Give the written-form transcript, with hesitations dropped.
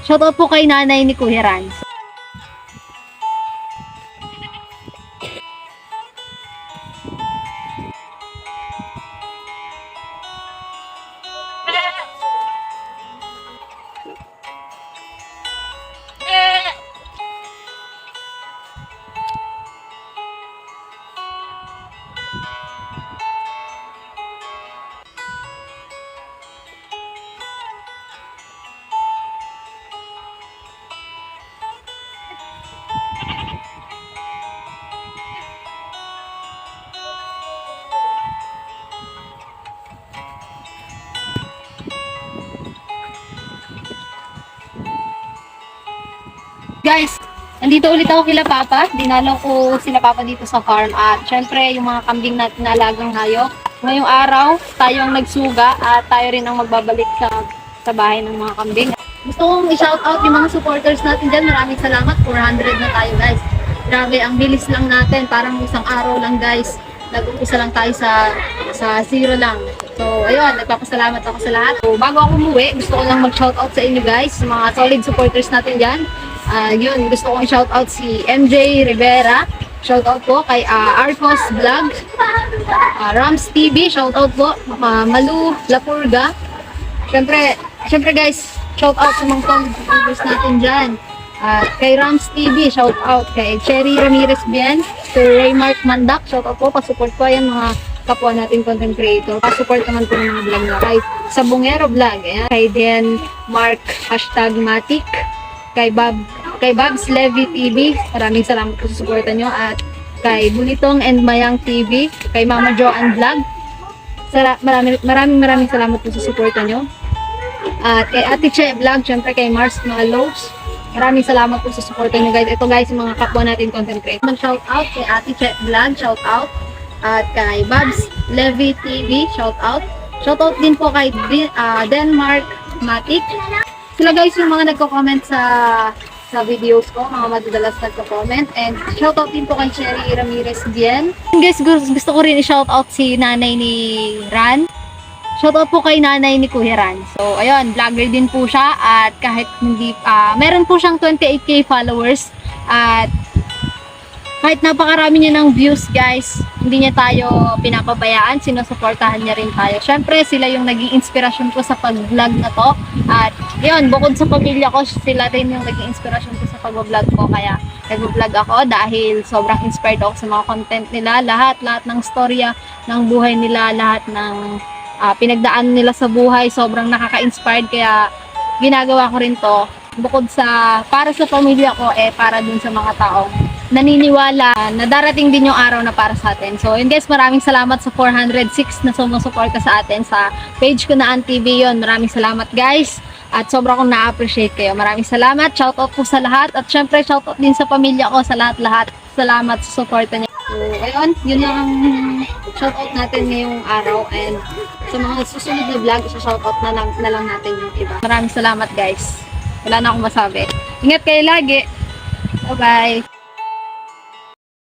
Shoutout po kay nanay ni Kuya Ran. Guys, nandito ulit ako kila Papa. Dinalaw ko sila Papa dito sa farm. At syempre, yung mga kambing natin na alagang hayop. Ngayong araw, tayo ang nagsuga at tayo rin ang magbabalik sa bahay ng mga kambing. Gusto kong i-shoutout yung mga supporters natin dyan. Maraming salamat. 400 na tayo, guys. Grabe, ang bilis lang natin. Parang isang araw lang, guys. Nag-umpisa lang tayo sa zero lang. So, ayun, nagpapasalamat ako sa lahat. So, bago ako umuwi, gusto ko lang mag-shoutout sa inyo, guys. Mga solid supporters natin dyan. Yun, gusto kong i-shoutout si MJ Rivera. Shoutout po kay Arcos Vlog. Rams TV, shoutout po. Malu Lapurga. Syempre guys, shoutout sa mga followers natin dyan. Kay Rams TV, shoutout. Kay Cherry Ramirez Bien. Sir Raymark Mandak, shoutout po. Pasupport po yan mga kapwa natin content creator. Pasupport naman po ng mga vlog na. Kay Sabongero Vlog. Ayan. Kay Den Mark #Matic. Kay Babs Levy TV, maraming salamat po sa suporta nyo. At kay Bulitong and Mayang TV, kay Mama Joanne Vlog, maraming salamat po sa suporta nyo. At kay Ate Che Vlog, syempre kay Mars Malos, maraming salamat po sa suporta nyo, guys. Ito guys, yung mga kapwa natin content creator. Mag-shout out kay Ate Che Vlog, shout out. At kay Babs Levy TV, shout out. Shout out din po kay Denmark Matic. Sila guys yung mga nagko-comment sa videos ko, mga madadalas nagko-comment. And shoutout din po kay Cherry Ramirez Bien. Guys, gusto ko rin i-shoutout si nanay ni Ran. Shoutout po kay nanay ni Kuya Ran. So, ayun, vlogger din po siya. At kahit hindi, meron po siyang 28k followers. At kahit napakarami niya ng views, guys, hindi niya tayo pinapabayaan, sinusuportahan niya rin tayo. Syempre, sila yung naging inspirasyon ko sa pag-vlog na to. At yun, bukod sa pamilya ko, sila rin yung naging inspirasyon ko sa pag-vlog ko. Kaya nag-vlog ako dahil sobrang inspired ako sa mga content nila. Lahat ng storya ng buhay nila, lahat ng pinagdaan nila sa buhay, sobrang nakaka-inspired. Kaya ginagawa ko rin to. Bukod sa para sa pamilya ko, para dun sa mga taong naniniwala na darating din yung araw na para sa atin. So, yun guys, maraming salamat sa 406 na sumusuporta sa atin sa page ko na AnTV yun. Maraming salamat guys. At sobrang kong na-appreciate kayo. Maraming salamat. Shoutout po sa lahat. At syempre, shoutout din sa pamilya ko, sa lahat-lahat. Salamat sa suporta niyo. So, ayun, yun lang ang shoutout natin ngayong araw. And sa mga susunod na vlog, shoutout na lang natin yung iba. Maraming salamat guys. Wala na akong masabi. Ingat kayo lagi. Bye-bye.